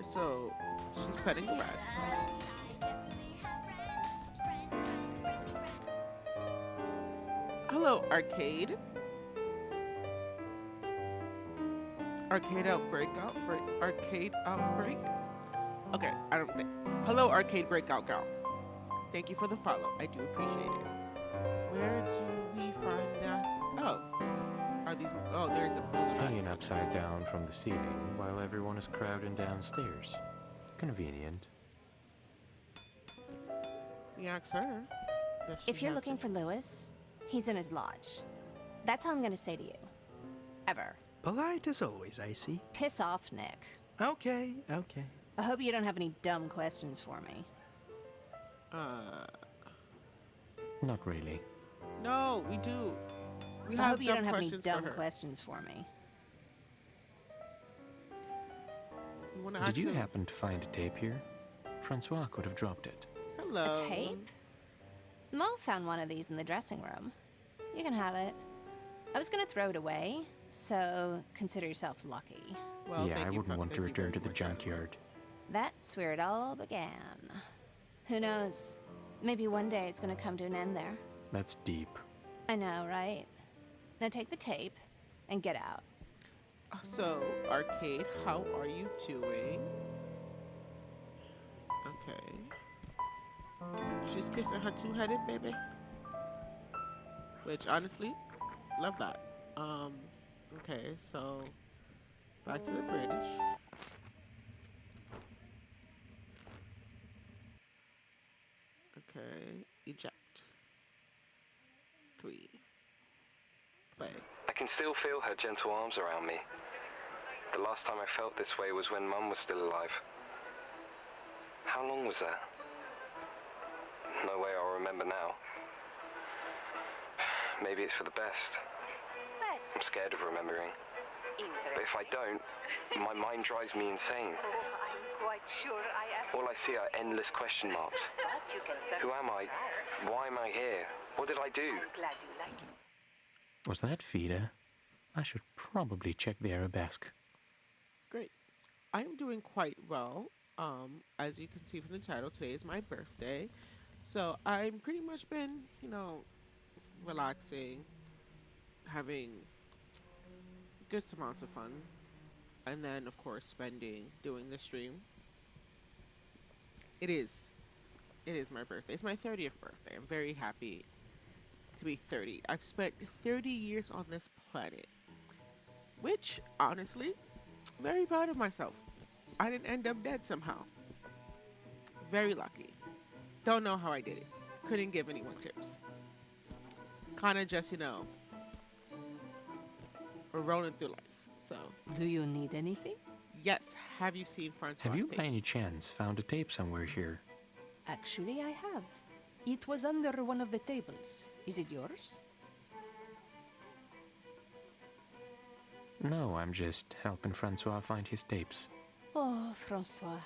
so she's petting a rat. Hello, arcade. Arcade outbreak, arcade outbreak. Okay, I don't think. Hello, arcade breakout girl. Thank you for the follow. I do appreciate it. Where do we find that? Oh, are these? Oh, there's a. Those are not Hanging exciting. upside down from the ceiling while everyone is crowding downstairs. Convenient. We asked her. Does she If you're have looking to? for Lewis, he's in his lodge. That's all I'm gonna say to you. Ever. Polite as always, I see. Piss off, Nick. Okay, okay. I hope you don't have any dumb questions for me. Uh, Not really. no, we do. We I have hope you dumb don't have any questions dumb for her. questions for me. You wanna Did ask you him? happen to find a tape here? Francois could have dropped it. Hello. A tape? Mo found one of these in the dressing room. You can have it. I was gonna throw it away, so consider yourself lucky. Well, yeah, thank I you wouldn't for- want to thank you return very to the much, Adam. junkyard. That's where it all began. Who knows? Maybe one day it's gonna come to an end there. That's deep. I know, right? Now take the tape and get out. So, arcade, how are you doing? Okay. She's kissing her two-headed baby. Which, honestly, love that. Okay, so back to the bridge. Okay, eject. 3. Play. I can still feel her gentle arms around me. The last time I felt this way was when Mum was still alive. How long was that? No way I'll remember now. Maybe it's for the best. I'm scared of remembering. But if I don't, my mind drives me insane. I'm quite sure I am. All I see are endless question marks. But you can Who certainly am I? try. Why am I here? What did I do? I'm glad you like it. Was that Fida? I should probably check the arabesque. Great. I'm doing quite well. As you can see from the title, today is my birthday. So I'm pretty much been, relaxing, having good amounts of fun, and then of course doing the stream. It is, it is my birthday. It's my 30th birthday. I'm very happy to be 30. I've spent 30 years on this planet, which honestly, very proud of myself. I didn't end up dead somehow. Very lucky. Don't know how I did it. Couldn't give anyone tips. Kind of just, we're rolling through life. So, Do you need anything? yes, have you seen Francois Have you by any tapes? chance found a tape somewhere here? Actually, I have. It was under one of the tables. Is it yours? No, I'm just helping Francois find his tapes. Oh, Francois.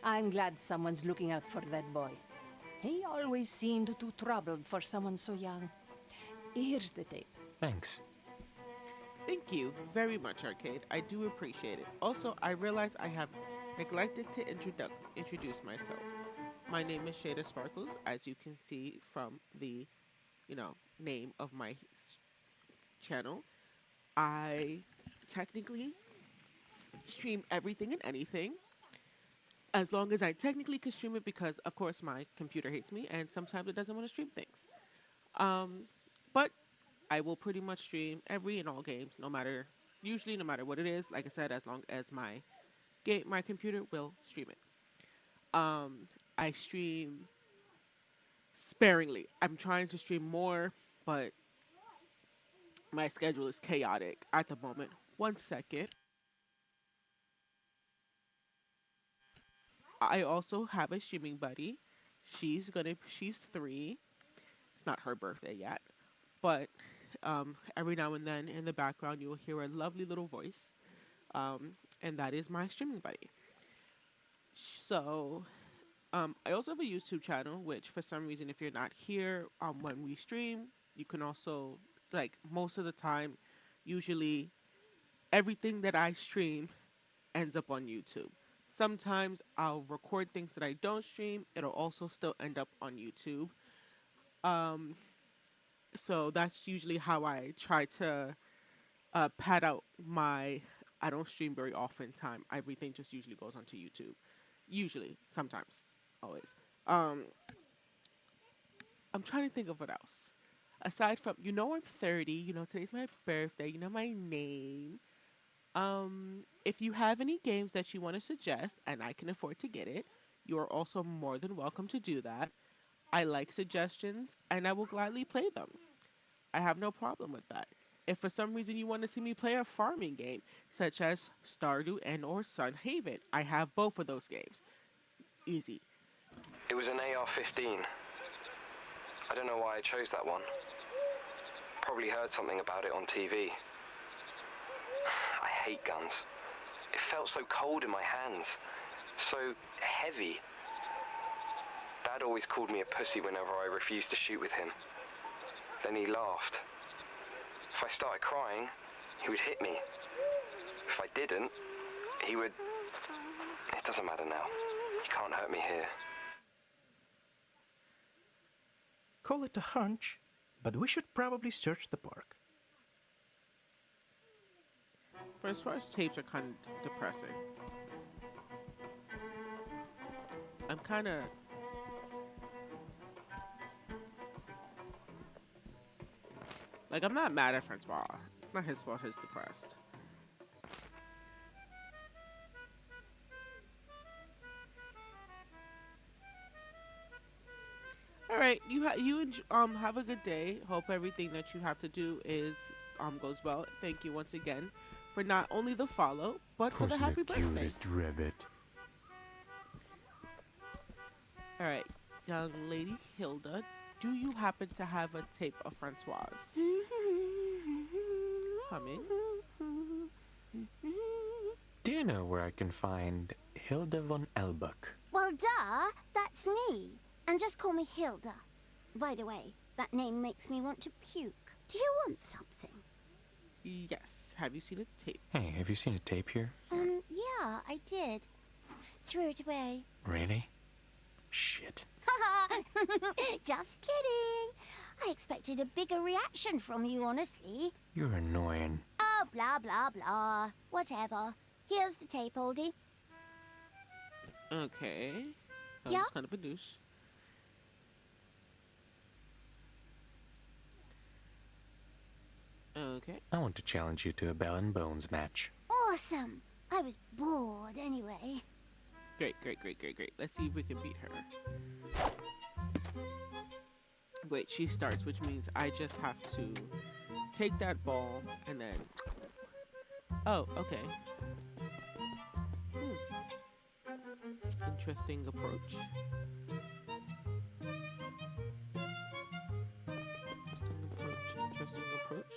I'm glad someone's looking out for that boy. He always seemed too troubled for someone so young. Here's the tape. Thanks. Thank you very much, Arcade. I do appreciate it. Also, I realize I have neglected to introduce myself. My name is Shada Sparkles, as you can see from the, name of my channel. I technically stream everything and anything, as long as I technically can stream it because, of course, my computer hates me and sometimes it doesn't want to stream things. But I will pretty much stream every and all games, usually no matter what it is. Like I said, as long as my computer will stream it. I stream sparingly. I'm trying to stream more, but my schedule is chaotic at the moment. One second. I also have a streaming buddy. She's 3. It's not her birthday yet, but every now and then in the background you will hear a lovely little voice, and that is my streaming buddy. So I also have a YouTube channel, which for some reason, if you're not here when we stream, you can also, like, most of the time, usually everything that I stream ends up on YouTube. Sometimes I'll record things that I don't stream. It'll also still end up on YouTube. Um, so that's usually how I try to pad out my I don't stream very often time. Everything just usually goes onto YouTube. Usually, sometimes, always. Um, I'm trying to think of what else. Aside from, I'm 30, today's my birthday, you know my name. If you have any games that you want to suggest and I can afford to get it, you are also more than welcome to do that. I like suggestions and I will gladly play them. I have no problem with that. If for some reason you want to see me play a farming game, such as Stardew and or Sun Haven, I have both of those games. Easy. It was an AR-15. I don't know why I chose that one. Probably heard something about it on TV. I hate guns. It felt so cold in my hands. So heavy. Dad always called me a pussy whenever I refused to shoot with him. Then he laughed. If I started crying, he would hit me. If I didn't, he would... It doesn't matter now. He can't hurt me here. Call it a hunch, but we should probably search the park. First tapes are kind of depressing. I'm kind of... Like, I'm not mad at Francois. It's not his fault he's depressed. All right, have a good day. Hope everything that you have to do goes well. Thank you once again for not only the follow, but for the happy birthday. Cutest rabbit. All right, young lady Hilda, do you happen to have a tape of Francoise? Coming. Do you know where I can find Hilda von Elbuck? Well, duh, that's me. And just call me Hilda. By the way, that name makes me want to puke. Do you want something? Yes. Have you seen a tape? Hey, have you seen a tape here? Yeah, I did. Threw it away. Really? Shit. Just kidding. I expected a bigger reaction from you, honestly. You're annoying. Oh, blah, blah, blah. Whatever. Here's the tape, oldie. Okay. That Yeah? was kind of a douche. Okay. I want to challenge you to a Bell and Bones match. Awesome. I was bored anyway. Great. Let's see if we can beat her. Wait, she starts, which means I just have to take that ball and then... Oh, okay. Interesting approach. Interesting approach.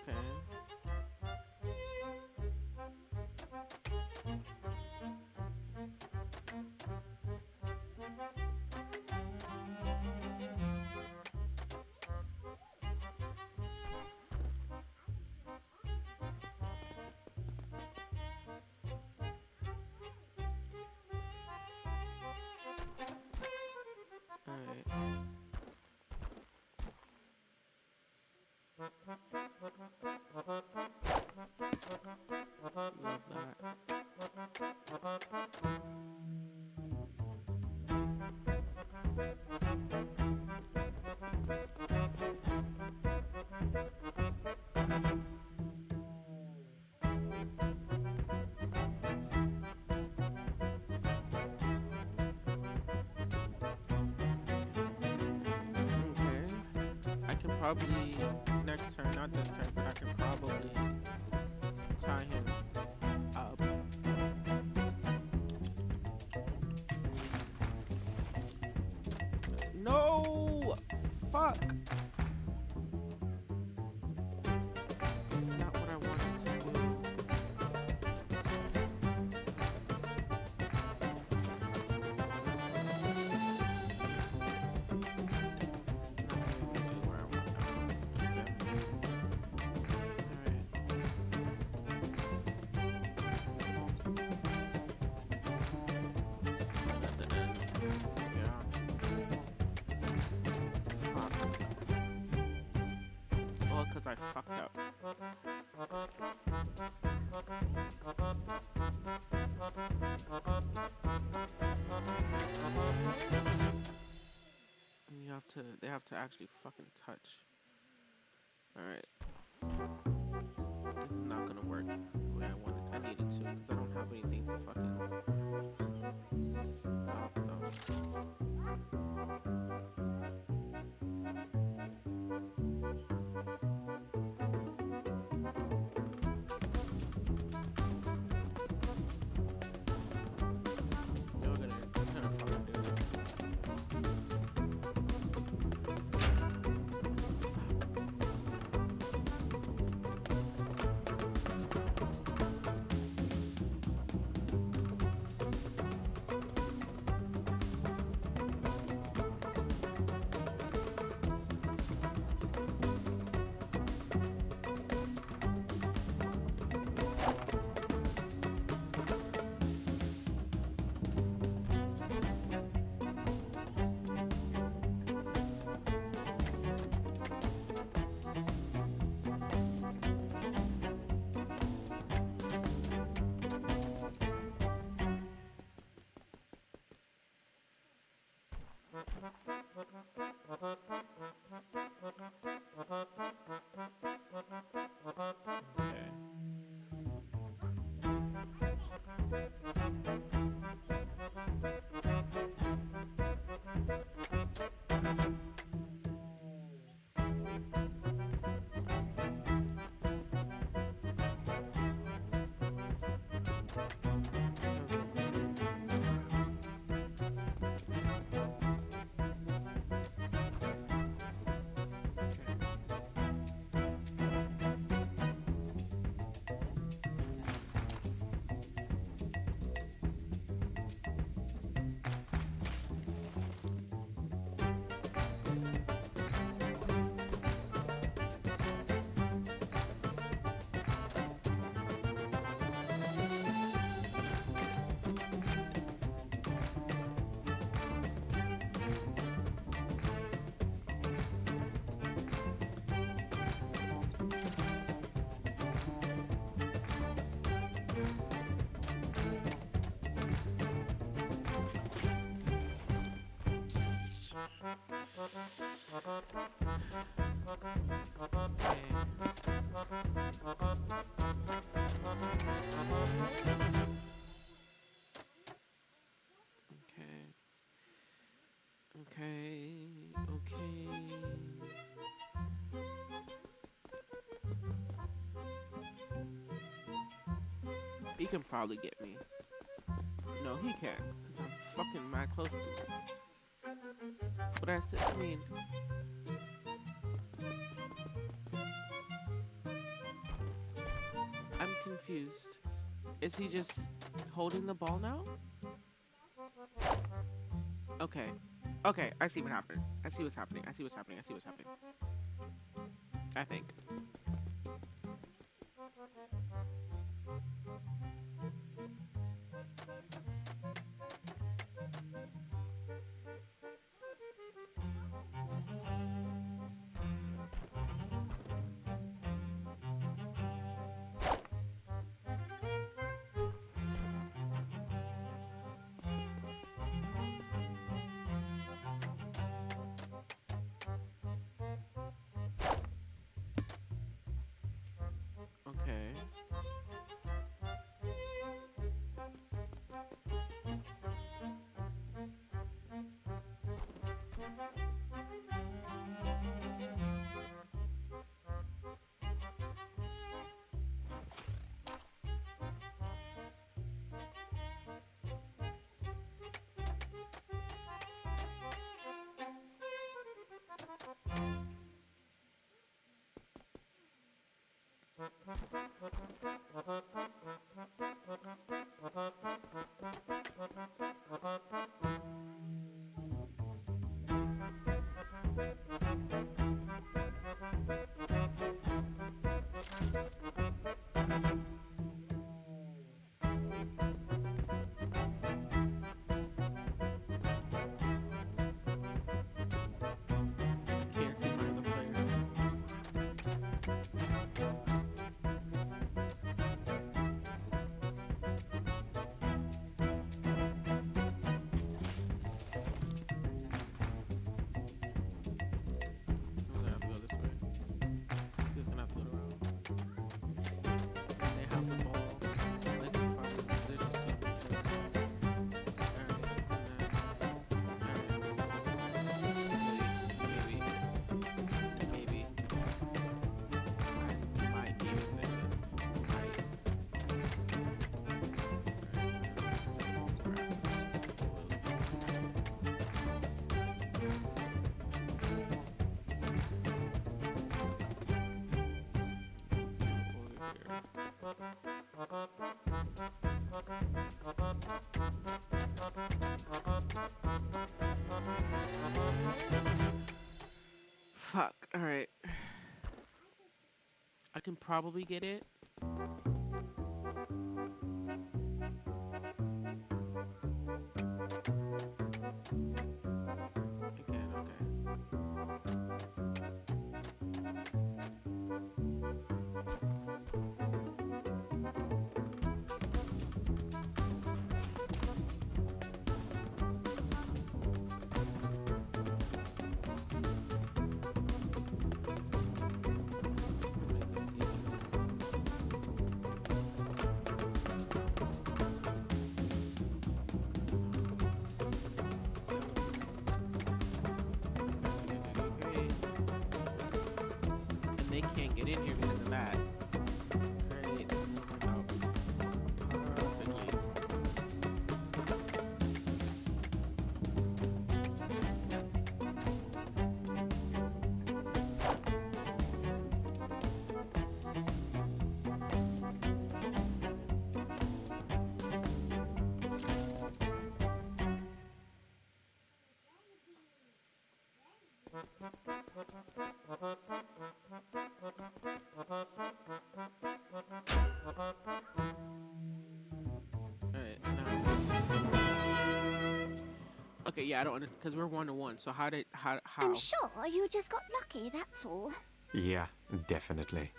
Okay. Alright. Love that. probably next turn, not this turn, but I can probably tie him up. No! Fuck! This is not what I wanted to do. Because I fucked up. And they have to actually fucking touch. Alright. This is not gonna work the way I needed to, because I don't have anything to fucking stop them. Okay. He can probably get me. No, he can't, because I'm fucking mad close to him. But I mean... I'm confused. Is he just holding the ball now? Okay. Okay, I see what happened. I see what's happening. I see what's happening. I see what's happening. I think. Okay. I can't see my other player. I'm gonna have to go this way. So he's gonna have to go around. They have the ball. Like in front of the position. Maybe. I might be able to say this. Right. Fuck. All right. I can probably get it. Again, okay. And they can't get in here because of that. Great, this is working out perfectly. Alright, now. Okay, yeah, I don't understand because we're 1-1. So how did how? I'm sure you just got lucky, that's all. Yeah, definitely.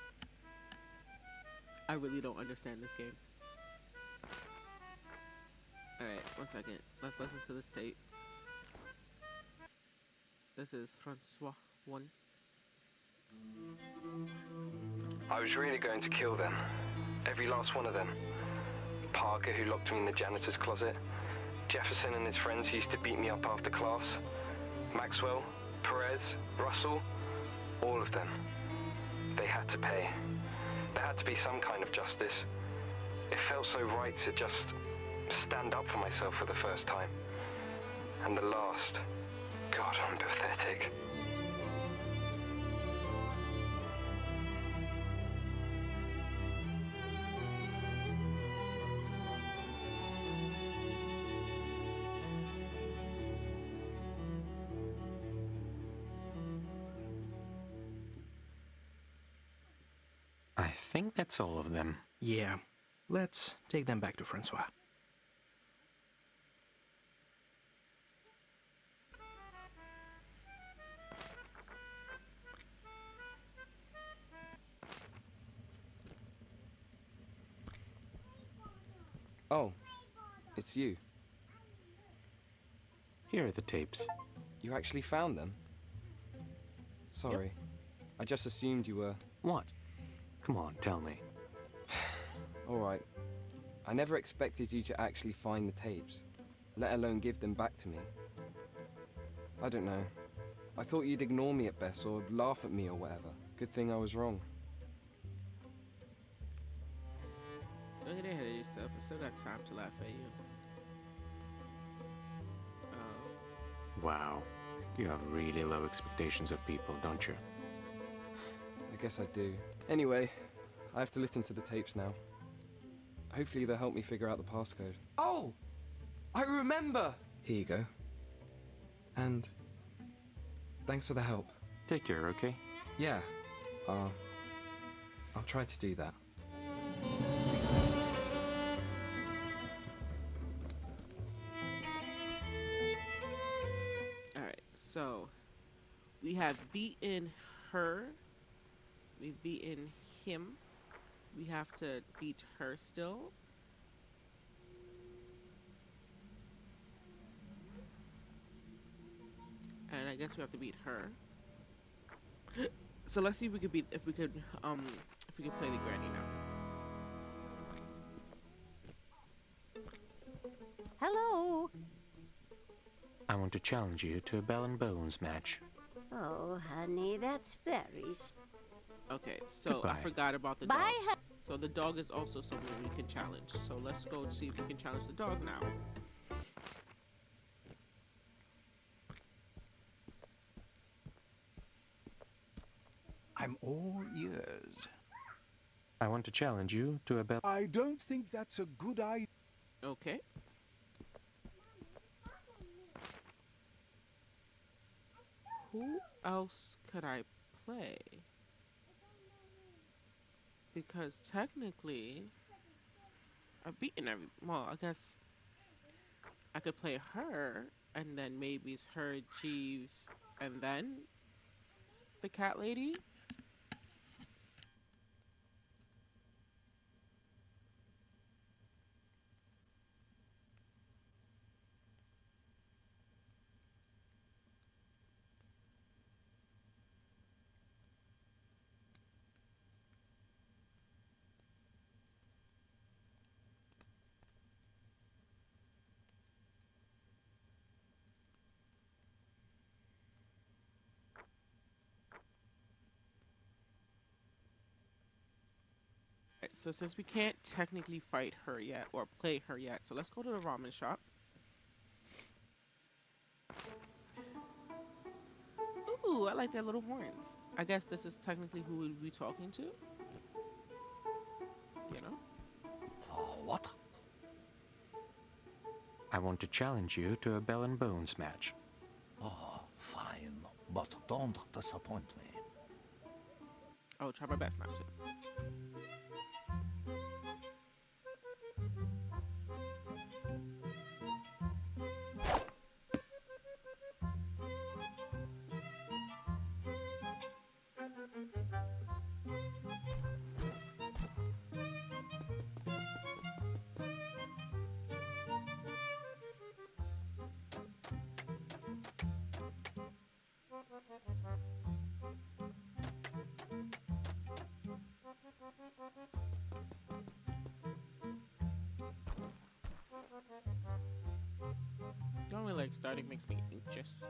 I really don't understand this game. Alright, 1 second. Let's listen to this tape. This is Francois 1. I was really going to kill them. Every last one of them. Parker, who locked me in the janitor's closet. Jefferson and his friends who used to beat me up after class. Maxwell, Perez, Russell, all of them. They had to pay. There had to be some kind of justice. It felt so right to just stand up for myself for the first time. And the last. God, I'm pathetic. I think that's all of them. Yeah. Let's take them back to Francois. Oh, it's you. Here are the tapes. You actually found them? Sorry. I just assumed you were... What? Come on, tell me. Alright. I never expected you to actually find the tapes, let alone give them back to me. I don't know. I thought you'd ignore me at best or laugh at me or whatever. Good thing I was wrong. Don't get ahead of yourself. I still got time to laugh at you. Wow. You have really low expectations of people, don't you? I guess I do. Anyway, I have to listen to the tapes now. Hopefully they'll help me figure out the passcode. Oh! I remember! Here you go. And thanks for the help. Take care, okay? Yeah, I'll try to do that. All right, so we have beaten her. We've beaten him. We have to beat her still. And I guess we have to beat her. So let's see if we could if we could play the granny now. Hello. I want to challenge you to a Bell and Bones match. Oh, honey, that's very... Okay, so Goodbye. I forgot about the dog. Bye, So the dog is also someone we can challenge. So let's go see if we can challenge the dog now. I'm all ears. I want to challenge you to a Bell... I don't think that's a good idea. Okay. Who else could I play? Because technically, I've beaten every... Well, I guess I could play her, and then maybe it's her, Jeeves, and then the cat lady. Right, so since we can't technically fight her yet, or play her yet, so let's go to the ramen shop. Ooh, I like their little horns. I guess this is technically who we'd be talking to. You know? What? I want to challenge you to a Bell and Bones match. Oh, fine. But don't disappoint me. I'll try my best not to. Don't really like starting makes me anxious.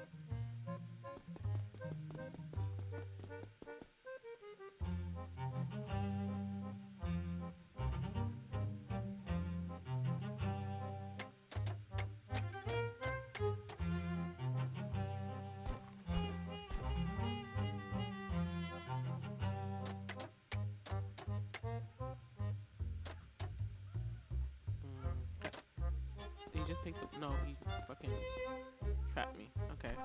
Did he just take the... No, he fucking trapped me. Okay.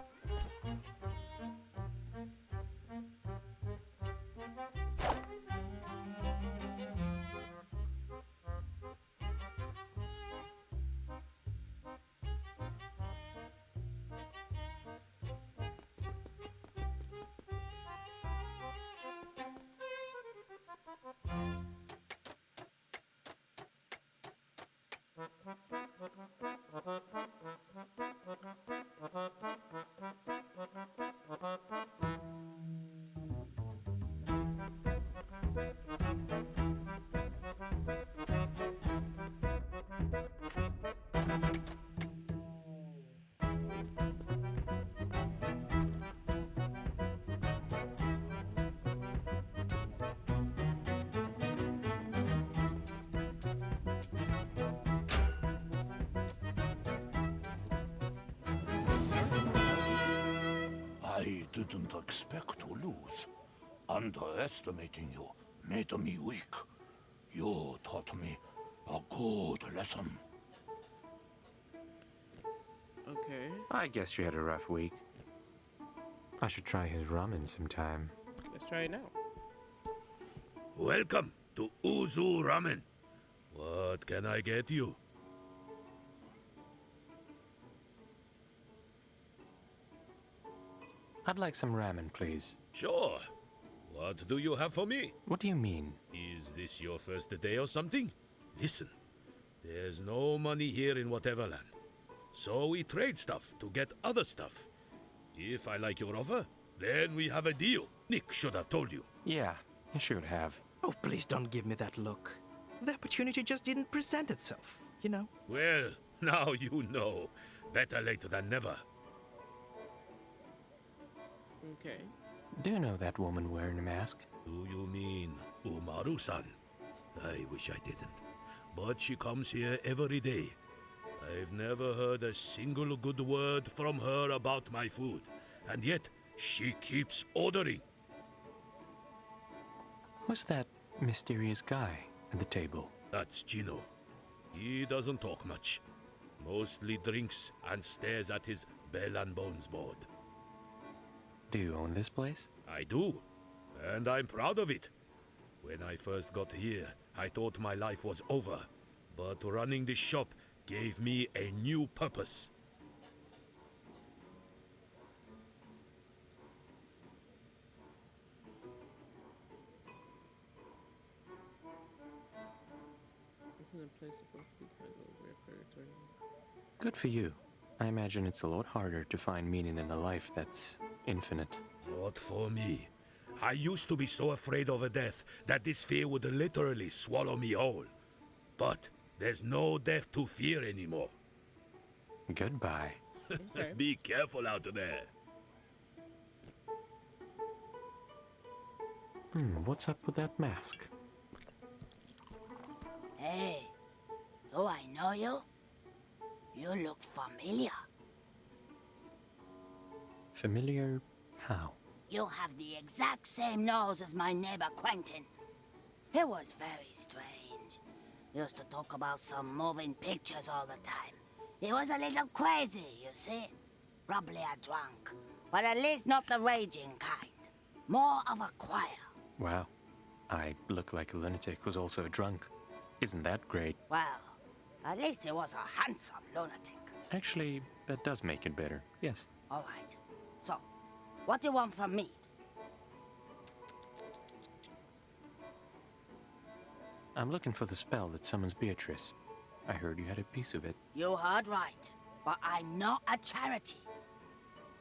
I didn't expect to lose. Underestimating you made me weak. You taught me a good lesson. Okay. I guess you had a rough week. I should try his ramen sometime. Let's try it now. Welcome to Uzu Ramen. What can I get you? I'd like some ramen, please. Sure. What do you have for me? What do you mean? Is this your first day or something? Listen, there's no money here in Whateverland. So we trade stuff to get other stuff. If I like your offer, then we have a deal. Nick should have told you. Yeah, you should have. Oh, please don't give me that look. The opportunity just didn't present itself, you know? Well, now you know. Better late than never. Okay. Do you know that woman wearing a mask? Do you mean Umaru-san? I wish I didn't. But she comes here every day. I've never heard a single good word from her about my food. And yet, she keeps ordering. Who's that mysterious guy at the table? That's Chino. He doesn't talk much. Mostly drinks and stares at his bell and bones board. Do you own this place? I do. And I'm proud of it. When I first got here, I thought my life was over. But running this shop gave me a new purpose. Isn't a place supposed to be kind of weird for returning? Good for you. I imagine it's a lot harder to find meaning in a life that's infinite. Not for me. I used to be so afraid of a death that this fear would literally swallow me whole. But there's no death to fear anymore. Goodbye. Okay. Be careful out there. What's up with that mask? Hey, do I know you? You look familiar. Familiar how? You have the exact same nose as my neighbor Quentin. It was very strange. Used to talk about some moving pictures all the time. He was a little crazy, you see. Probably a drunk, but at least not the raging kind. More of a choir. Wow. I look like a lunatic who's also a drunk. Isn't that great? Well, at least he was a handsome lunatic. Actually, that does make it better. Yes. All right. So, what do you want from me? I'm looking for the spell that summons Beatrice. I heard you had a piece of it. You heard right, but I'm not a charity.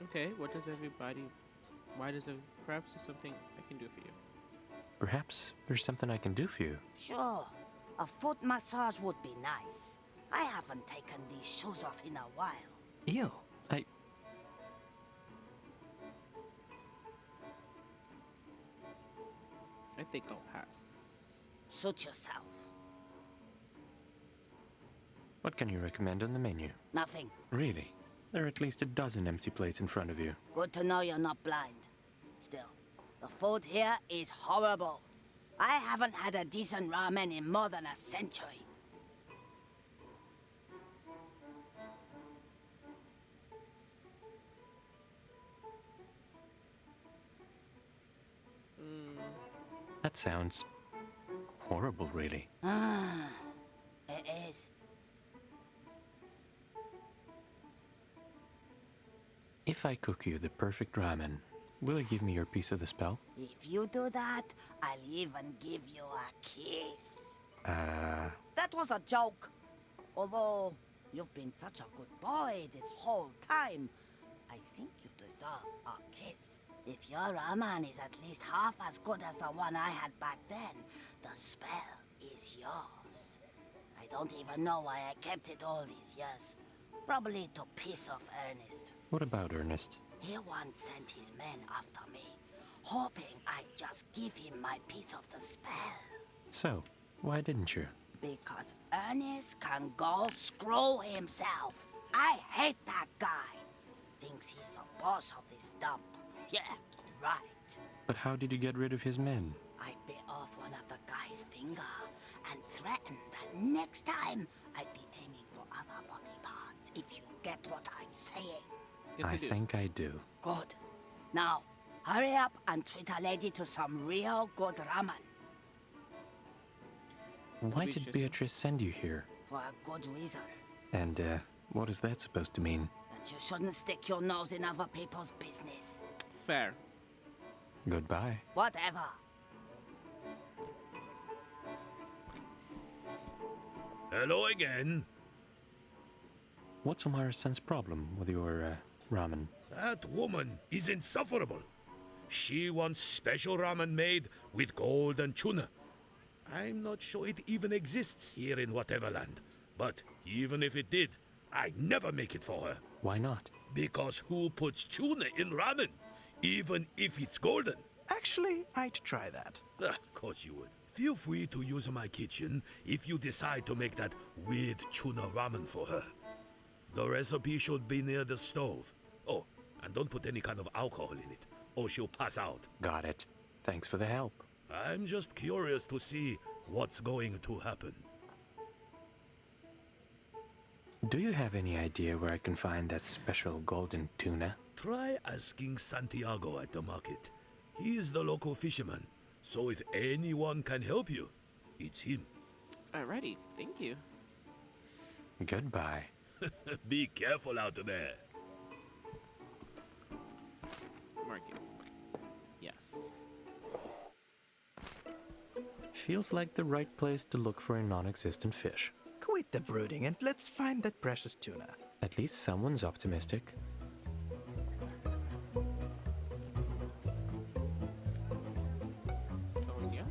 Okay, what does everybody... Why does it... Perhaps there's something I can do for you. Perhaps there's something I can do for you. Sure, a foot massage would be nice. I haven't taken these shoes off in a while. Ew. I think I'll pass. Suit yourself. What can you recommend on the menu? Nothing. Really? There are at least a dozen empty plates in front of you. Good to know you're not blind. Still, the food here is horrible. I haven't had a decent ramen in more than a century. That sounds horrible, really. It is. If I cook you the perfect ramen, will you give me your piece of the spell? If you do that, I'll even give you a kiss. That was a joke. Although, you've been such a good boy this whole time, I think you deserve a kiss. If your ramen is at least half as good as the one I had back then, the spell is yours. I don't even know why I kept it all these years. Probably to piss off Ernest. What about Ernest? He once sent his men after me, hoping I'd just give him my piece of the spell. So, why didn't you? Because Ernest can go screw himself. I hate that guy. Thinks he's the boss of this dump. Yeah, right. But how did you get rid of his men? I I bit off one of the guy's finger and threatened that next time I'd be aiming for other body parts, if you get what I'm saying. Yes, I do. think I do. Good. Now, hurry up and treat a lady to some real good ramen. Why did Beatrice send you here? For a good reason. And, what is that supposed to mean? That you shouldn't stick your nose in other people's business. Fair. Goodbye. Whatever. Hello again. What's Omara-san's problem with your, ramen? That woman is insufferable. She wants special ramen made with gold and tuna. I'm not sure it even exists here in Whateverland. But even if it did, I'd never make it for her. Why not? Because who puts tuna in ramen, even if it's golden? Actually, I'd try that. Of course you would. Feel free to use my kitchen if you decide to make that weird tuna ramen for her. The recipe should be near the stove. Oh, and don't put any kind of alcohol in it, or she'll pass out. Got it. Thanks for the help. I'm just curious to see what's going to happen. Do you have any idea where I can find that special golden tuna? Try asking Santiago at the market. He is the local fisherman, so if anyone can help you, it's him. Alrighty, thank you. Goodbye. Be careful out there. Market. Yes. Feels like the right place to look for a non-existent fish. Quit the brooding and let's find that precious tuna. At least someone's optimistic. Sonia.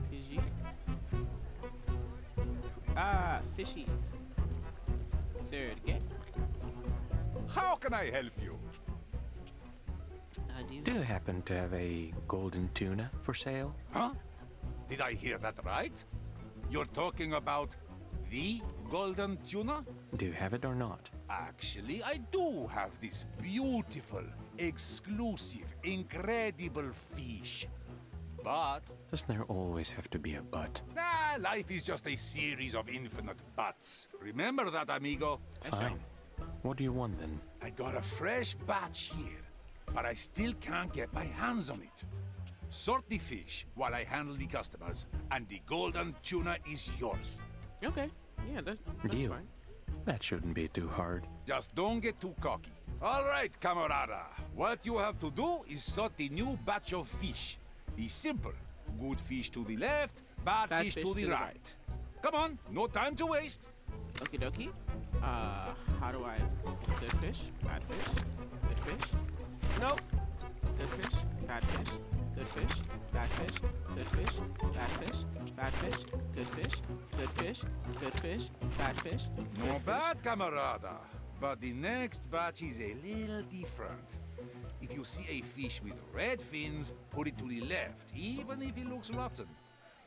Fiji. Ah, fishies. Sergey. How can I help you? Do you happen to have a golden tuna for sale? Huh? Did I hear that right? You're talking about the golden tuna? Do you have it or not? Actually, I do have this beautiful, exclusive, incredible fish. But... Doesn't there always have to be a but? Nah, life is just a series of infinite buts. Remember that, amigo? Fine. What do you want then? I got a fresh batch here, but I still can't get my hands on it. Sort the fish while I handle the customers, and the golden tuna is yours. Okay. Yeah, that's Deal. fine. That shouldn't be too hard. Just don't get too cocky. All right, camarada. What you have to do is sort the new batch of fish. Be simple. Good fish to the left, bad fish to the right. Come on, no time to waste. Okie dokie. How do I... Good fish, bad fish, good fish. Nope. Good fish, bad fish, good fish, bad fish, good fish, bad fish, bad fish, good fish, good fish, good fish, bad fish. Not bad, camarada. But the next batch is a little different. If you see a fish with red fins, put it to the left, even if it looks rotten.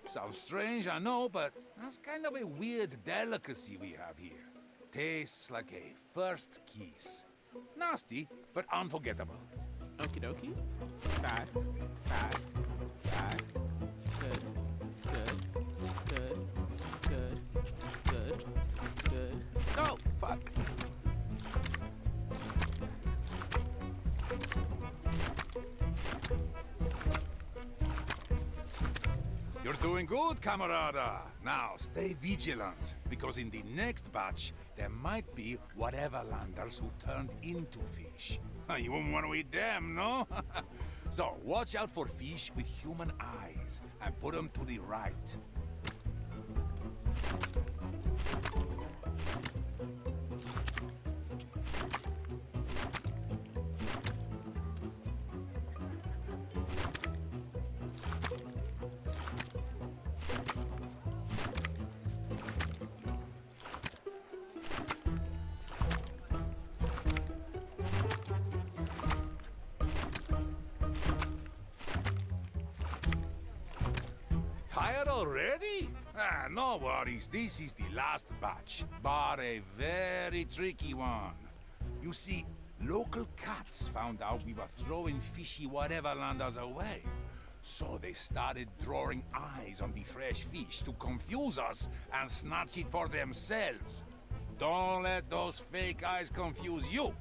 Sounds strange, I know, but that's kind of a weird delicacy we have here. Tastes like a first kiss. Nasty, but unforgettable. Okie dokie. Bad, bad, bad, good, good, good, good, good, good. No, fuck. You're doing good, camarada. Now, stay vigilant, because in the next batch, there might be Whateverlanders who turned into fish. You wouldn't want to eat them, no? So, watch out for fish with human eyes, and put them to the right. dead already? Ah, no worries. This is the last batch, but a very tricky one. You see, local cats found out we were throwing fishy Whateverlanders away. So they started drawing eyes on the fresh fish to confuse us and snatch it for themselves. Don't let those fake eyes confuse you.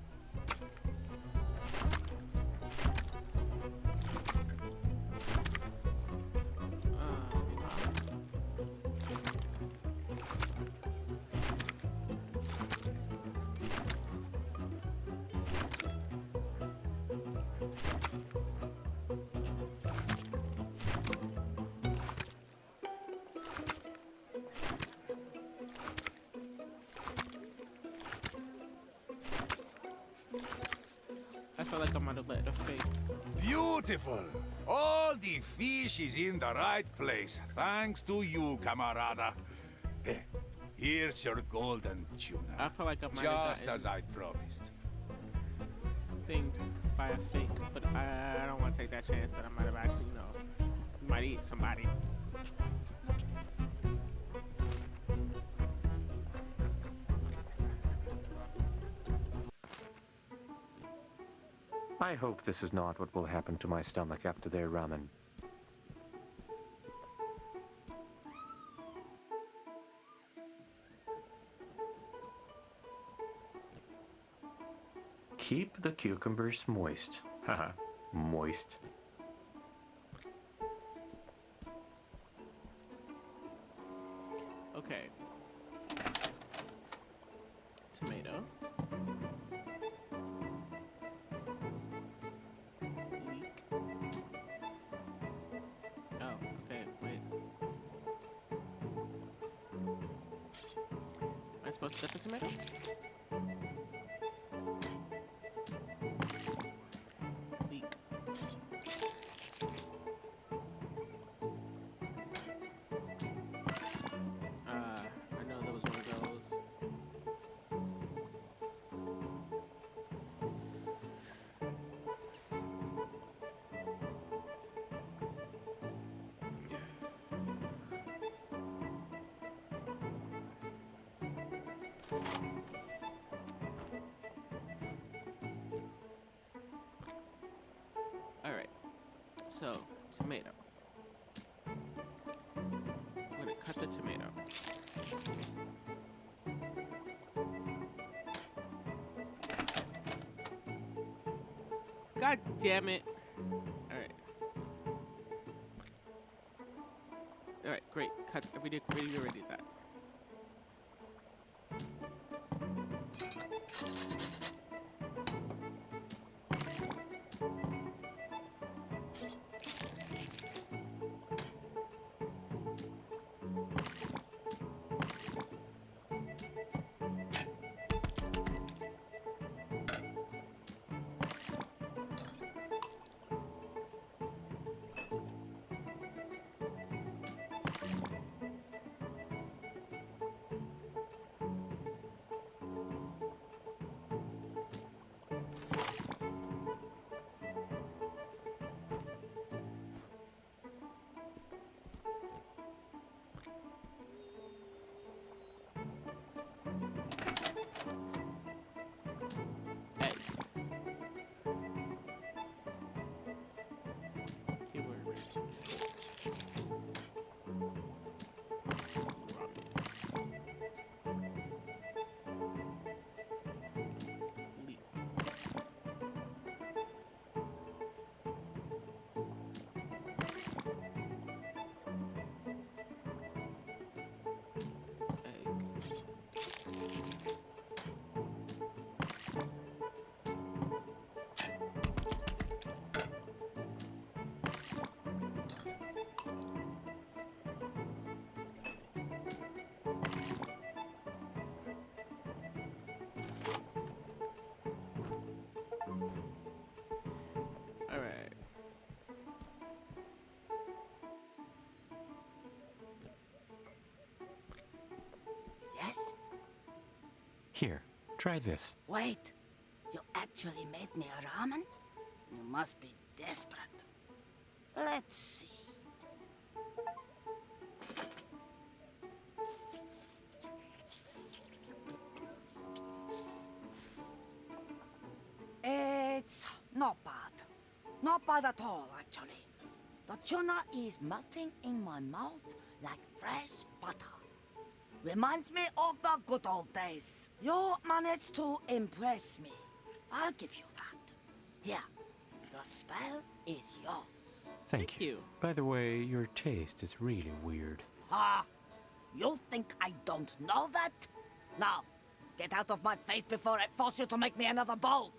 I feel like I might have let it fade. Beautiful! All the fish is in the right place, thanks to you, camarada. Eh, here's your golden tuna. I feel like I might have Just gotten as I promised. thinged by a fake, but I don't want to take that chance that I might have actually, might eat somebody. I hope this is not what will happen to my stomach after their ramen. Keep the cucumbers moist. Haha, moist. Okay. Tomato. Leek. Oh, okay, wait. Am I supposed to set the tomato? Leek. I know there was one of those. Alright, so, tomato. I'm gonna cut the tomato. God damn it. Alright. Alright, great. Cut. We did already that. Egg. Keyword short. Ramen. Leek. Alright. Yes? Here, try this. Wait. You actually made me a ramen? You must be desperate. Let's see. Not bad. Not bad at all, actually. The tuna is melting in my mouth like fresh butter. Reminds me of the good old days. You managed to impress me. I'll give you that. Here, the spell is yours. Thank you. By the way, your taste is really weird. Ah, you think I don't know that? Now, get out of my face before I force you to make me another bowl.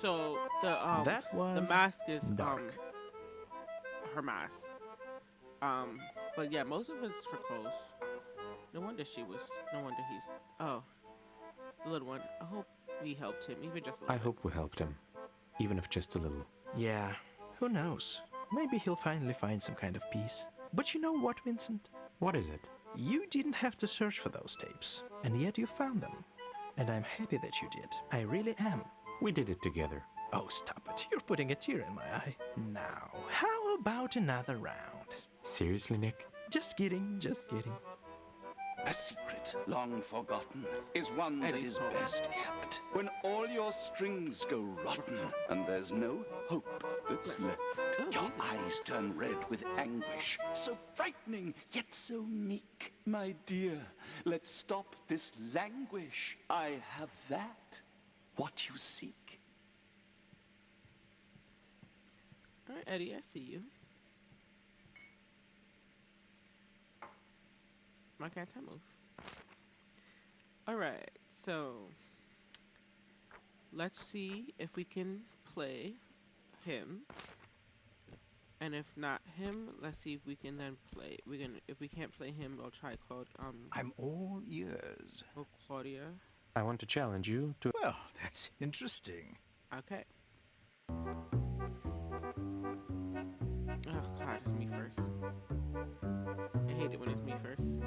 So the That was the mask is dark. her mask. But yeah, most of it's her clothes. No wonder he's the little one. I hope we helped him, even just a little. I hope we helped him, even if just a little. Yeah, who knows? Maybe he'll finally find some kind of peace. But you know what, Vincent? What is it? You didn't have to search for those tapes, and yet you found them. And I'm happy that you did. I really am. We did it together. Oh, stop it. You're putting a tear in my eye. Now, how about another round? Seriously, Nick? Just kidding, just kidding. A secret long forgotten is one that is best kept. When all your strings go rotten and there's no hope that's left. Your eyes turn red with anguish. So frightening, yet so meek. My dear, let's stop this languish. I have that. What you seek. All right, Eddie, I see you. Why can't I move? All right, so let's see if we can play him, and if not him, let's see if we can then play. If we can't play him, we'll try I'm all ears. Oh, Claudia. I want to challenge you to. Well, that's interesting. Okay. Oh God, it's me first. I hate it when it's me first.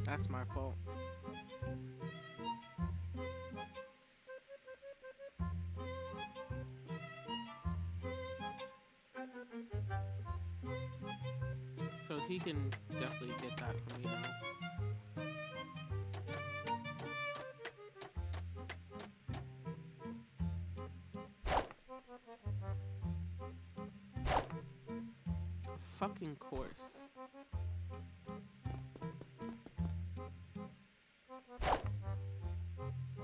That's my fault. So he can definitely get that from me now. Fucking course.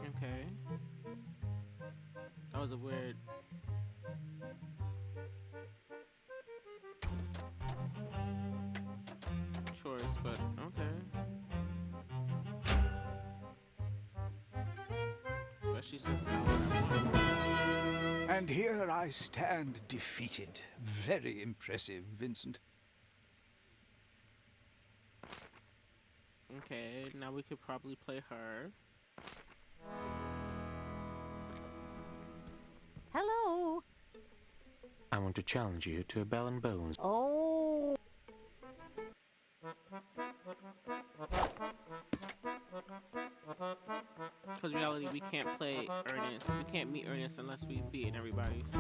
Okay. That was a weird. Choice, but okay. But she says no. And here I stand defeated. Very impressive, Vincent. Okay, now we could probably play her. Hello. I want to challenge you to a bell and bones. Oh. Because in reality, we can't play Ernest. We can't meet Ernest unless we beat everybody, so.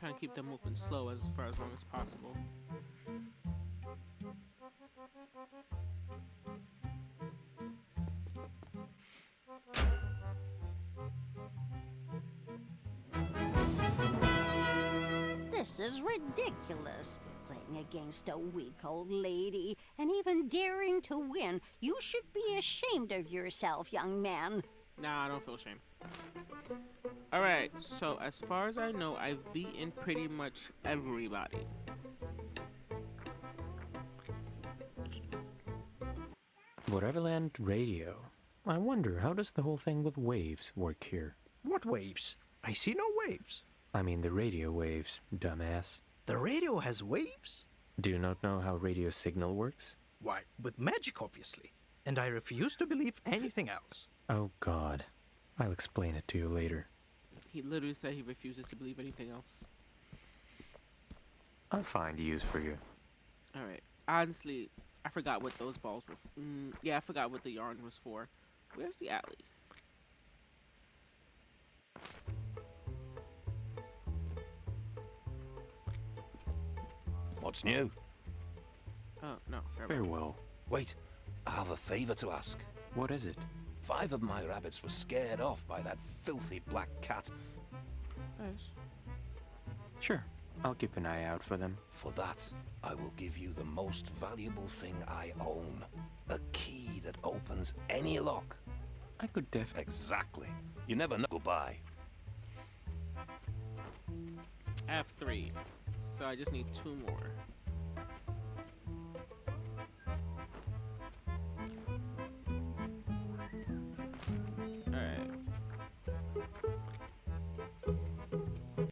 Trying to keep the movement slow for as long as possible. This is ridiculous. Playing against a weak old lady and even daring to win. You should be ashamed of yourself, young man. Nah, I don't feel shame. Alright, so as far as I know, I've beaten pretty much everybody. Whateverland radio. I wonder, how does the whole thing with waves work here? What waves? I see no waves. I mean the radio waves, dumbass. The radio has waves? Do you not know how radio signal works? Why, with magic, obviously. And I refuse to believe anything else. Oh, God. I'll explain it to you later. He literally said he refuses to believe anything else. I'll find use for you. Alright. Honestly, I forgot what those balls were yeah, I forgot what the yarn was for. Where's the alley? What's new? Oh, no. Farewell. Wait, I have a favor to ask. What is it? 5 of my rabbits were scared off by that filthy black cat. Nice. Sure, I'll keep an eye out for them. For that, I will give you the most valuable thing I own. A key that opens any lock. I could Exactly. You never know. Goodbye. I have 3. So I just need 2 more. Alright.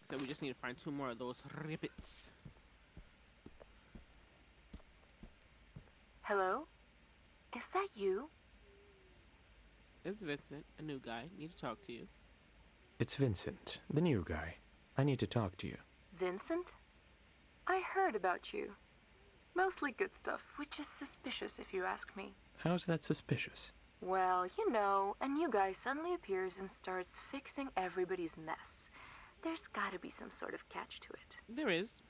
So we just need to find 2 more of those ribbits. Hello? Is that you? It's Vincent, a new guy. Need to talk to you. It's Vincent, the new guy. I need to talk to you. Vincent? I heard about you. Mostly good stuff, which is suspicious if you ask me. How's that suspicious? Well, you know, a new guy suddenly appears and starts fixing everybody's mess. There's gotta be some sort of catch to it. There is.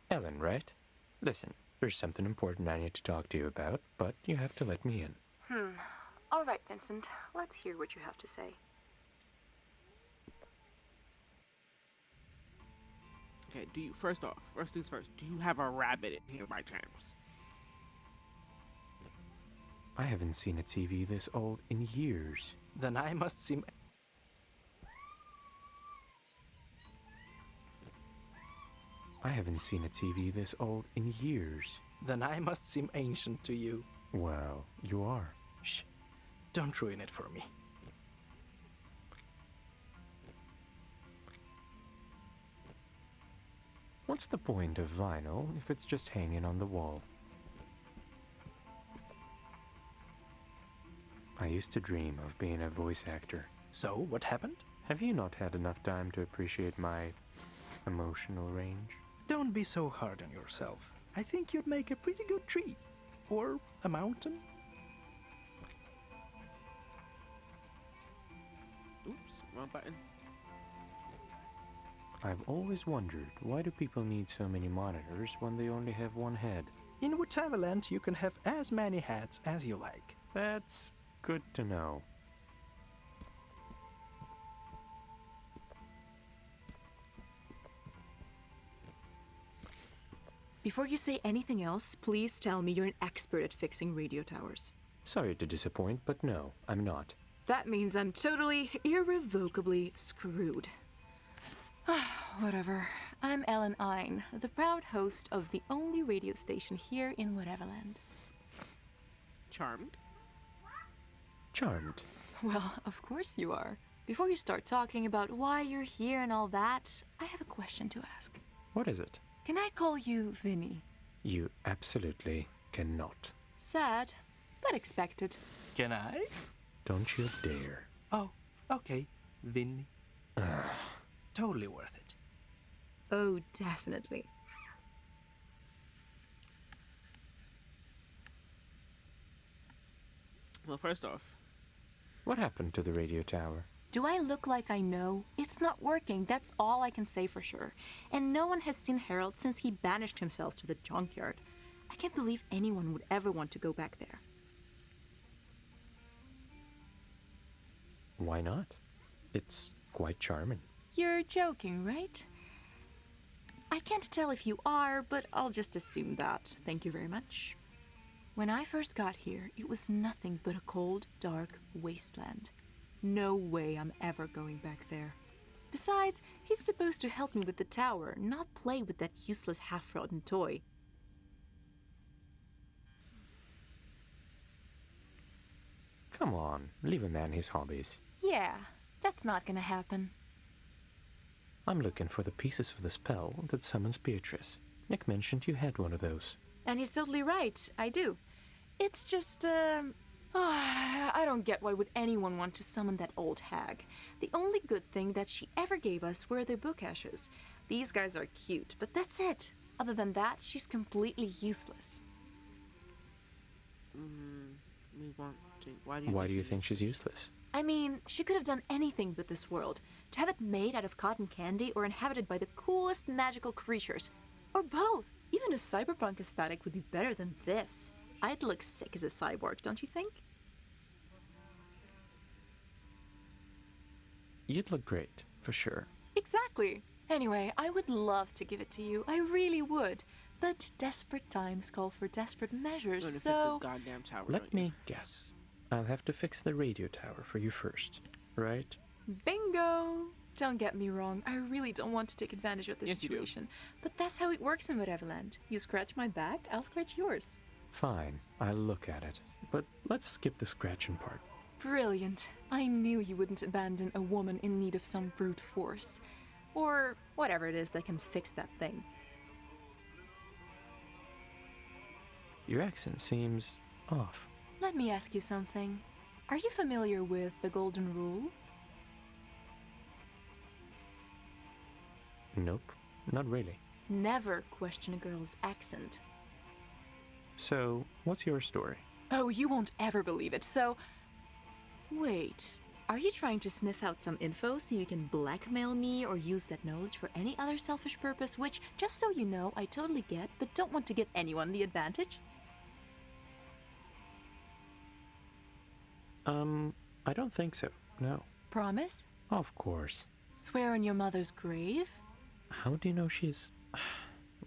Ellen, right? Listen, there's something important I need to talk to you about, but you have to let me in. All right, Vincent. Let's hear what you have to say. Okay, first things first, do you have a rabbit in here by chance? I haven't seen a TV this old in years. Then I must seem... I haven't seen a TV this old in years. Then I must seem ancient to you. Well, you are. Shh. Don't ruin it for me. What's the point of vinyl if it's just hanging on the wall? I used to dream of being a voice actor. So, what happened? Have you not had enough time to appreciate my emotional range? Don't be so hard on yourself. I think you'd make a pretty good tree. Or a mountain. Oops, wrong button. I've always wondered, why do people need so many monitors when they only have one head? In Whateverland, you can have as many hats as you like. That's good to know. Before you say anything else, please tell me you're an expert at fixing radio towers. Sorry to disappoint, but no, I'm not. That means I'm totally, irrevocably screwed. Whatever. I'm Ellen Ein, the proud host of the only radio station here in Whateverland. Charmed? Charmed. Well, of course you are. Before you start talking about why you're here and all that, I have a question to ask. What is it? Can I call you Vinny? You absolutely cannot. Sad, but expected. Can I? Don't you dare. Oh, okay, Vinny. Totally worth it. Oh, definitely. Well, first off, what happened to the radio tower? Do I look like I know? It's not working, that's all I can say for sure. And no one has seen Harold since he banished himself to the junkyard. I can't believe anyone would ever want to go back there. Why not? It's quite charming. You're joking, right? I can't tell if you are, but I'll just assume that. Thank you very much. When I first got here, it was nothing but a cold, dark wasteland. No way I'm ever going back there. Besides, he's supposed to help me with the tower, not play with that useless half-rotten toy. Come on, leave a man his hobbies. Yeah, that's not gonna happen. I'm looking for the pieces of the spell that summons Beatrice. Nick mentioned you had one of those. And he's totally right, I do. It's just, I don't get why would anyone want to summon that old hag. The only good thing that she ever gave us were the book ashes. These guys are cute, but that's it. Other than that, she's completely useless. We want to. Why do you think she's useless? I mean, she could have done anything with this world. To have it made out of cotton candy or inhabited by the coolest magical creatures. Or both. Even a cyberpunk aesthetic would be better than this. I'd look sick as a cyborg, don't you think? You'd look great, for sure. Exactly. Anyway, I would love to give it to you. I really would. But desperate times call for desperate measures, so... Goddamn tower, let me guess. I'll have to fix the radio tower for you first, right? Bingo! Don't get me wrong, I really don't want to take advantage of the situation. But that's how it works in Whateverland. You scratch my back, I'll scratch yours. Fine, I'll look at it. But let's skip the scratching part. Brilliant. I knew you wouldn't abandon a woman in need of some brute force. Or whatever it is that can fix that thing. Your accent seems off. Let me ask you something. Are you familiar with the Golden Rule? Nope, not really. Never question a girl's accent. So, what's your story? Oh, you won't ever believe it, so... Wait, are you trying to sniff out some info so you can blackmail me or use that knowledge for any other selfish purpose, which, just so you know, I totally get, but don't want to give anyone the advantage? I don't think so, no. Promise? Of course. Swear on your mother's grave? How do you know she's...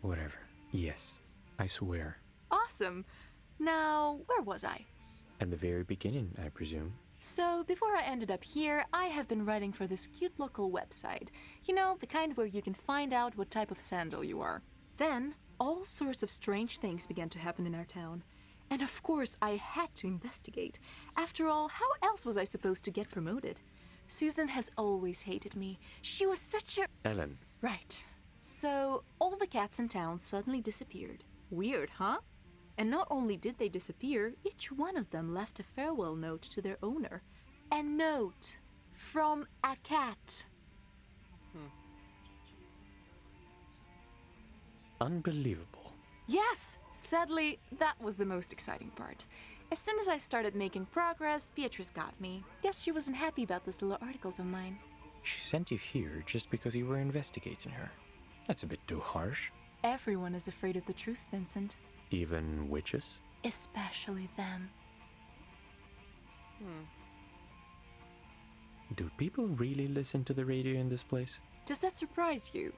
Whatever. Yes, I swear. Awesome. Now, where was I? At the very beginning, I presume. So, before I ended up here, I have been writing for this cute local website. You know, the kind where you can find out what type of sandal you are. Then, all sorts of strange things began to happen in our town. And of course, I had to investigate. After all, how else was I supposed to get promoted? Susan has always hated me. She was such a... Ellen. Right. So, all the cats in town suddenly disappeared. Weird, huh? And not only did they disappear, each one of them left a farewell note to their owner. A note from a cat. Unbelievable. Yes! Sadly, that was the most exciting part. As soon as I started making progress, Beatrice got me. Guess she wasn't happy about those little articles of mine. She sent you here just because you were investigating her. That's a bit too harsh. Everyone is afraid of the truth, Vincent. Even witches? Especially them. Do people really listen to the radio in this place? Does that surprise you?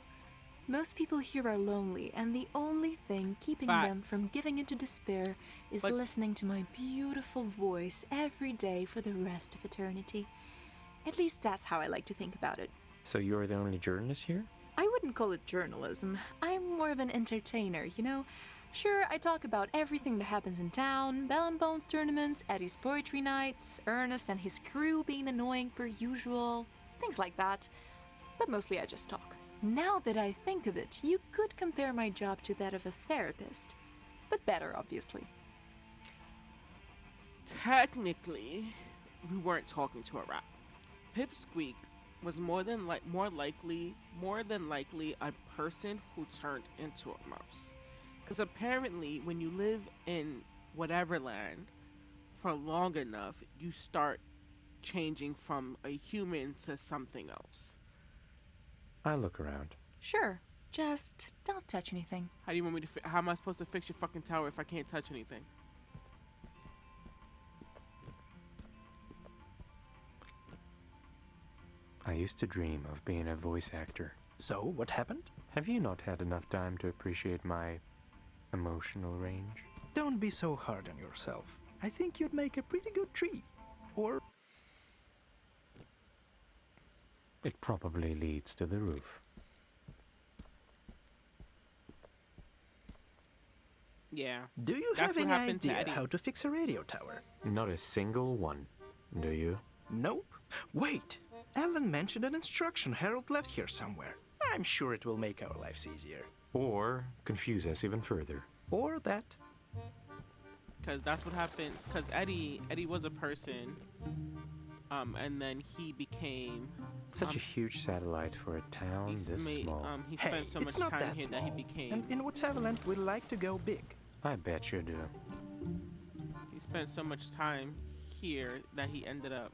Most people here are lonely, and the only thing keeping them from giving into despair is listening to my beautiful voice every day for the rest of eternity. At least that's how I like to think about it. So you're the only journalist here? I wouldn't call it journalism. I'm more of an entertainer, you know? Sure, I talk about everything that happens in town, Bell and Bones tournaments, Eddie's poetry nights, Ernest and his crew being annoying per usual, things like that. But mostly I just talk. Now that I think of it, you could compare my job to that of a therapist. But better, obviously. Technically, we weren't talking to a rat. Pipsqueak was more than likely a person who turned into a mouse. Because apparently, when you live in Whateverland, for long enough, you start changing from a human to something else. I look around. Sure. Just don't touch anything. How do you want me to? How am I supposed to fix your fucking tower if I can't touch anything? I used to dream of being a voice actor. So, what happened? Have you not had enough time to appreciate my emotional range? Don't be so hard on yourself. I think you'd make a pretty good tree. Or... It probably leads to the roof. Yeah. Do you have any idea how to fix a radio tower? Not a single one. Do you? Nope. Wait! Ellen mentioned an instruction Harold left here somewhere. I'm sure it will make our lives easier. Or confuse us even further. Or that. Because that's what happens. Because Eddie was a person, and then he became such a huge satellite for a town this small. He spent so much time here that he became. And in Whateverland, we like to go big. I bet you do. He spent so much time here that he ended up.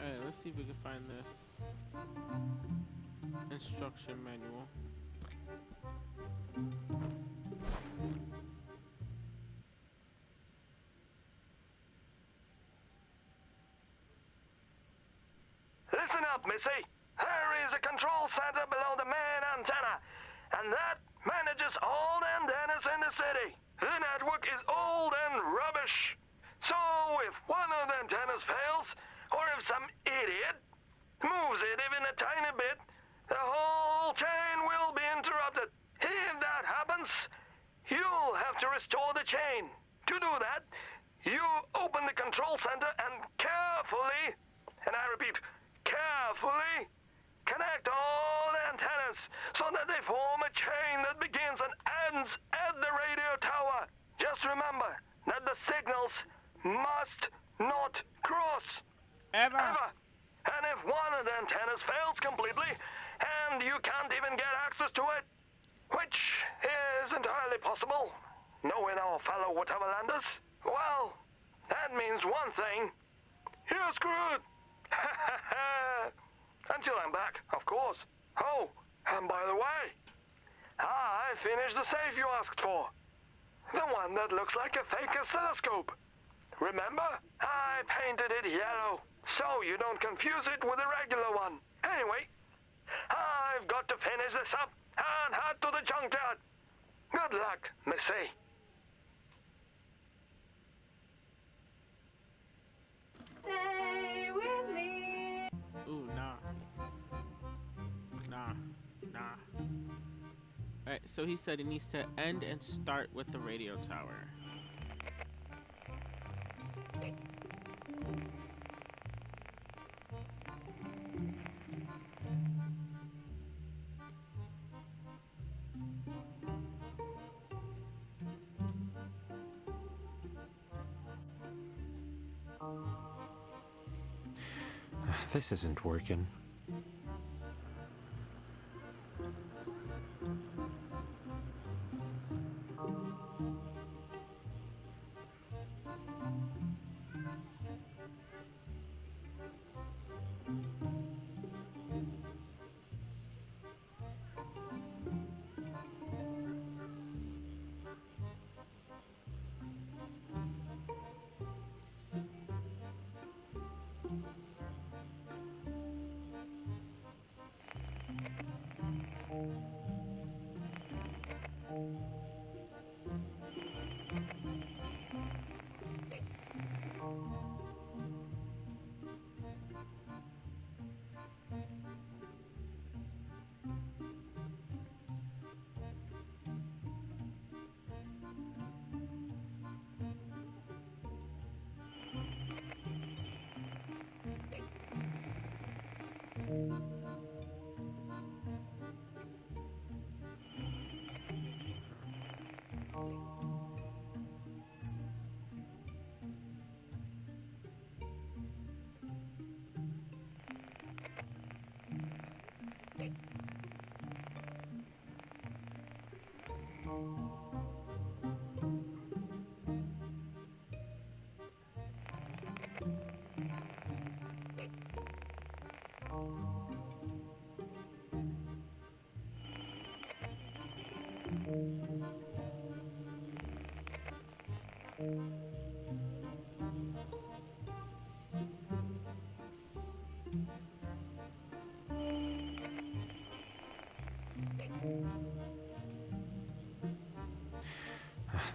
Alright, let's see if we can find this instruction manual. Listen up, Missy. There is a control center below the main antenna, and that manages all the antennas in the city. The network is old and rubbish. So if one of the antennas fails, or if some idiot moves it even a tiny bit, the whole chain will be interrupted. If that happens, you'll have to restore the chain. To do that, you open the control center and carefully, and I repeat, carefully, connect all the antennas so that they form a chain that begins and ends at the radio tower. Just remember that the signals must not cross. Ever. And if one of the antennas fails completely, and you can't even get access to it, which is entirely possible, knowing our fellow Whateverlanders, well, that means one thing. You're screwed! Until I'm back, of course. Oh, and by the way, I finished the safe you asked for. The one that looks like a fake oscilloscope. Remember? I painted it yellow, so you don't confuse it with a regular one. Anyway, I've got to finish this up and head to the junkyard. Good luck, Missy. Stay with me. Ooh, nah. Nah. Alright, so he said he needs to end and start with the radio tower. This isn't working.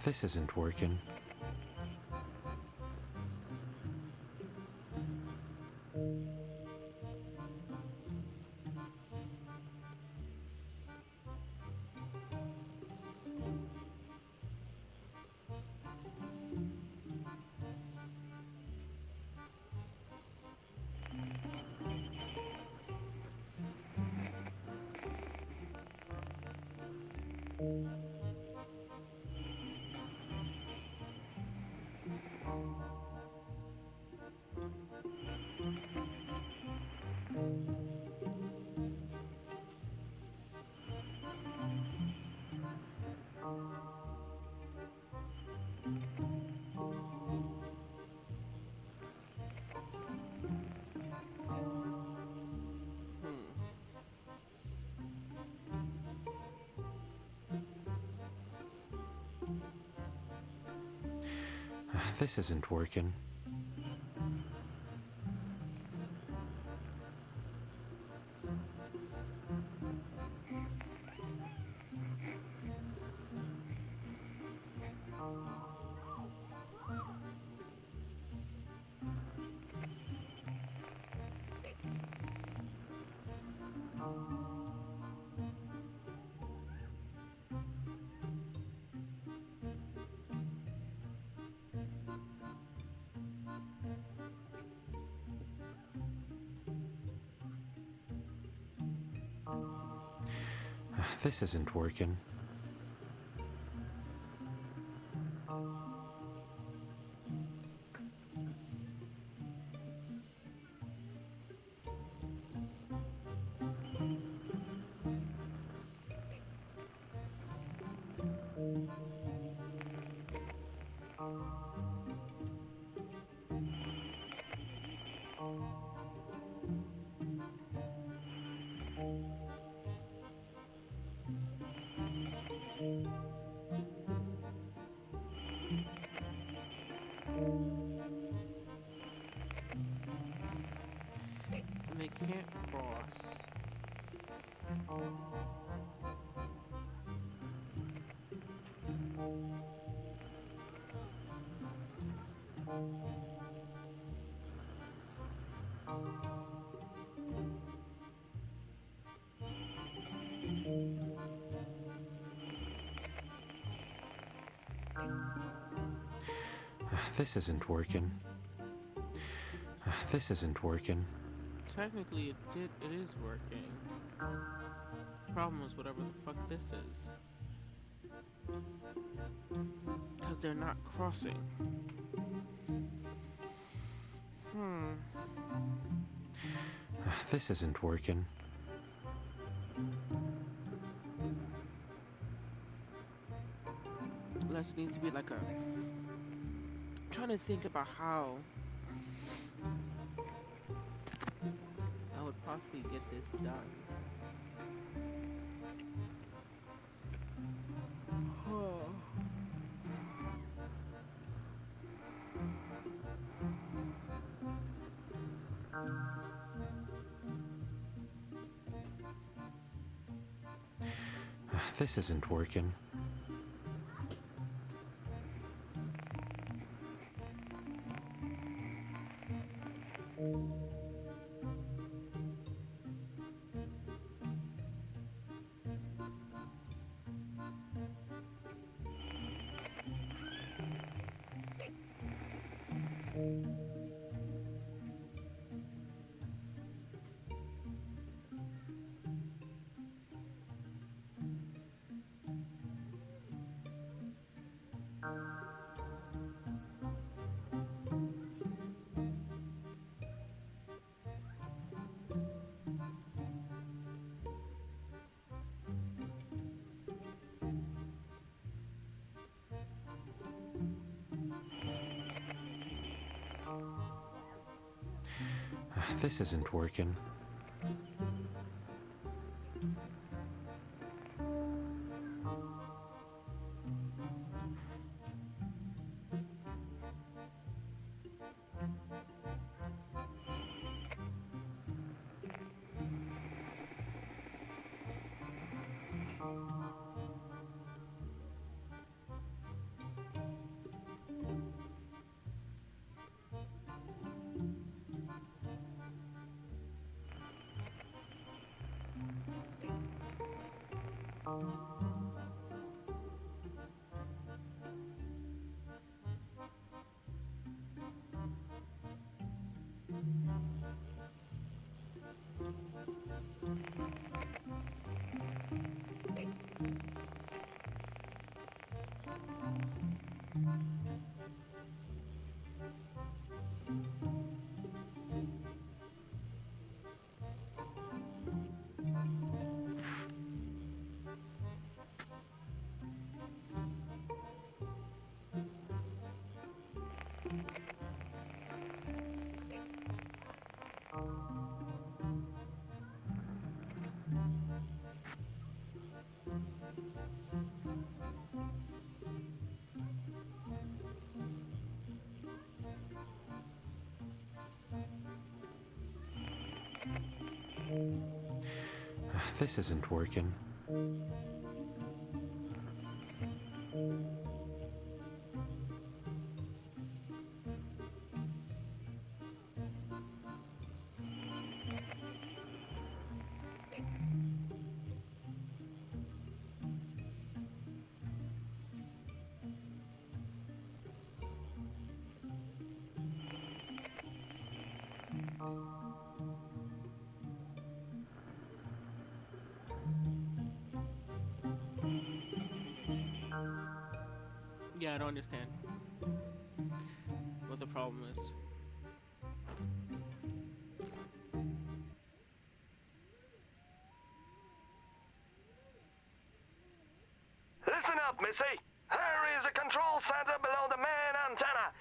This isn't working. This isn't working. This isn't working. Can't cross. This isn't working. This isn't working. Technically, it is working. Problem is whatever the fuck this is. Because they're not crossing. This isn't working. Unless it needs to be like a... I'm trying to think about how I would possibly get this done. This isn't working. This isn't working. This isn't working. Yeah, I don't understand what the problem is. Listen up, Missy. There is a control center below the main antenna,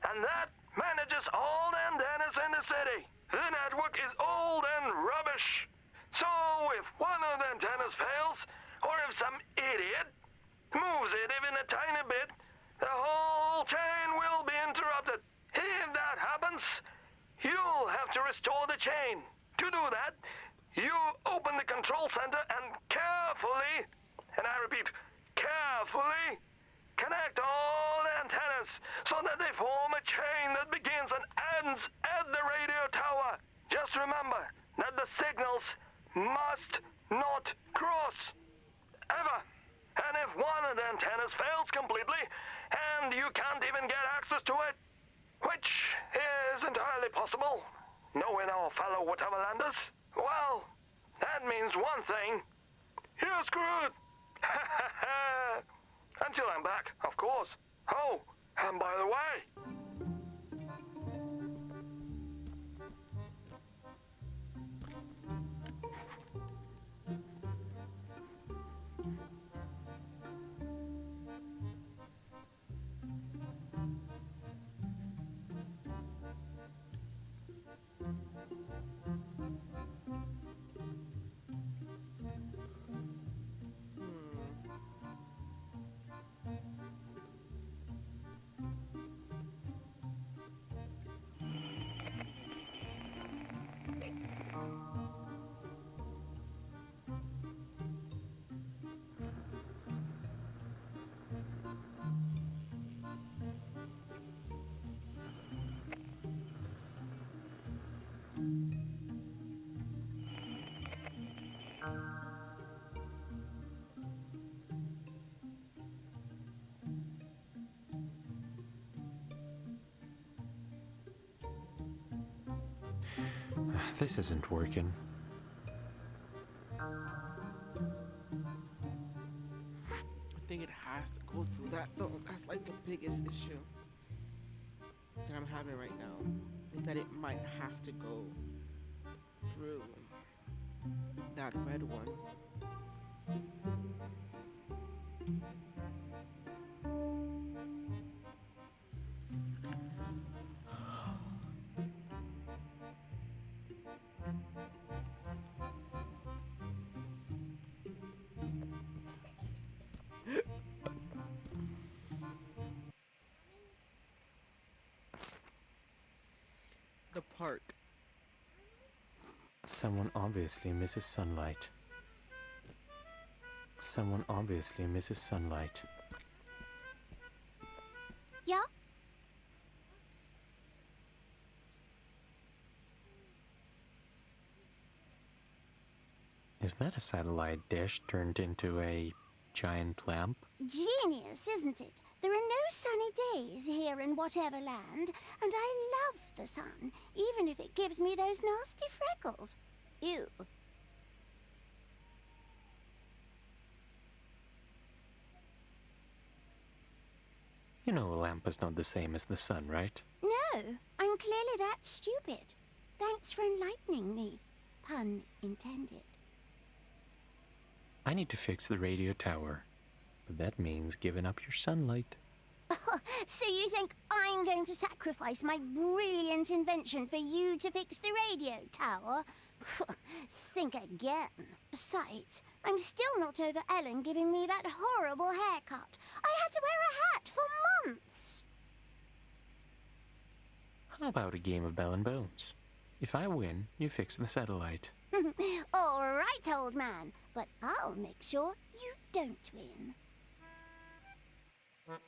and that manages all the antennas in the city. The network is old and rubbish. So if one of the antennas fails, or if some idiot moves it even a tiny bit, the whole chain will be interrupted. If that happens, you'll have to restore the chain. To do that, you open the control center and carefully, and I repeat, carefully, connect all the antennas so that they form a chain that begins and ends at the radio tower. Just remember that the signals must not cross. Ever. And if one of the antennas fails completely, and you can't even get access to it, which is entirely possible, knowing our fellow Whateverlanders, well, that means one thing. You're screwed! Until I'm back, of course. Oh, and by the way... This isn't working. I think it has to go through that though. That's like the biggest issue that I'm having right now. Is that it might have to go through that red one. The park. Someone obviously misses sunlight. Someone obviously misses sunlight. Yeah? Is that a satellite dish turned into a giant lamp? Genius, isn't it? There are no sunny days here in Whateverland, and I love the sun, even if it gives me those nasty freckles. Ew. You know a lamp is not the same as the sun, right? No, I'm clearly that stupid. Thanks for enlightening me. Pun intended. I need to fix the radio tower, but that means giving up your sunlight. So you think I'm going to sacrifice my brilliant invention for you to fix the radio tower? Think again. Besides, I'm still not over Ellen giving me that horrible haircut. I had to wear a hat for months. How about a game of Bell and Bones? If I win, you fix the satellite. All right, old man, but I'll make sure you don't win. Not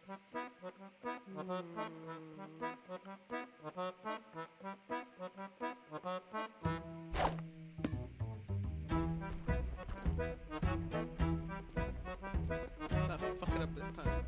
fuck it up this time.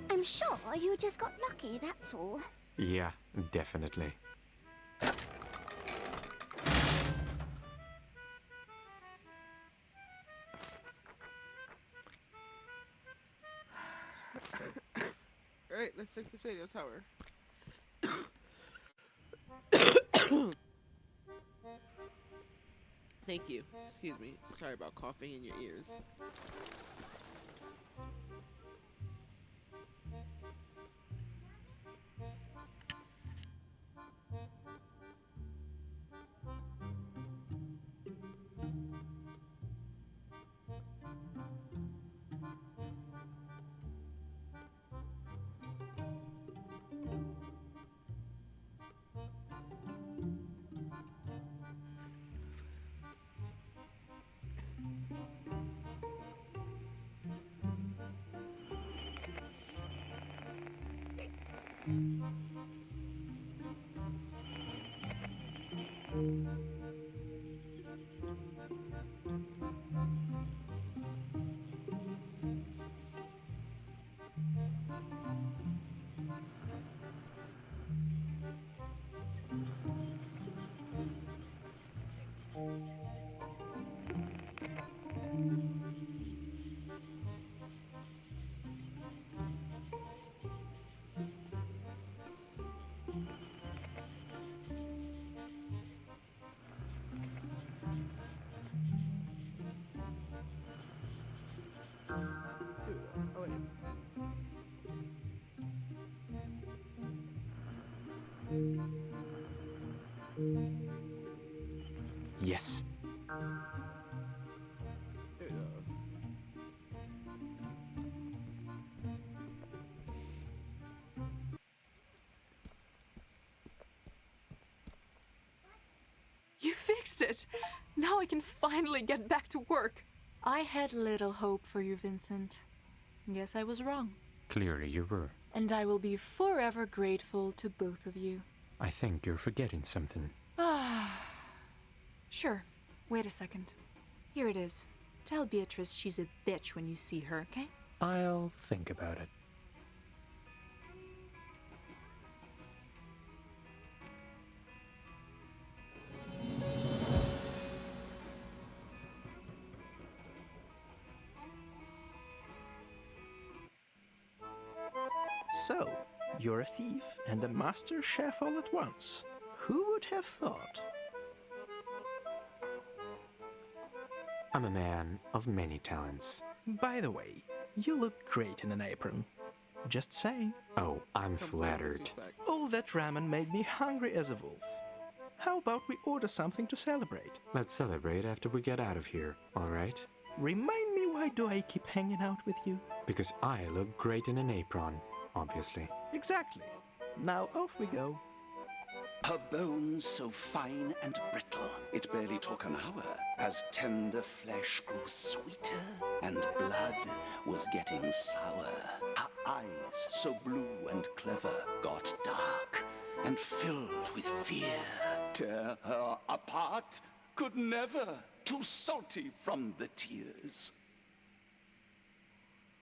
I'm sure you just got lucky, that's all. Yeah, definitely. Alright, let's fix this radio tower. Thank you. Excuse me. Sorry about coughing in your ears. Oh, wait. Yes. There we go. You fixed it! Now I can finally get back to work. I had little hope for you, Vincent. Guess I was wrong. Clearly you were. And I will be forever grateful to both of you. I think you're forgetting something. Sure. Wait a second. Here it is. Tell Beatrice she's a bitch when you see her, okay? I'll think about it. So, you're a thief and a master chef all at once. Who would have thought? I'm a man of many talents. By the way, you look great in an apron. Just saying. Oh, I'm flattered. All that ramen made me hungry as a wolf. How about we order something to celebrate? Let's celebrate after we get out of here, all right? Remind me, why do I keep hanging out with you? Because I look great in an apron, obviously. Exactly. Now off we go. Her bones so fine and brittle, it barely took an hour, as tender flesh grew sweeter and blood was getting sour. Her eyes, so blue and clever, got dark and filled with fear. Tear her apart could never, too salty from the tears.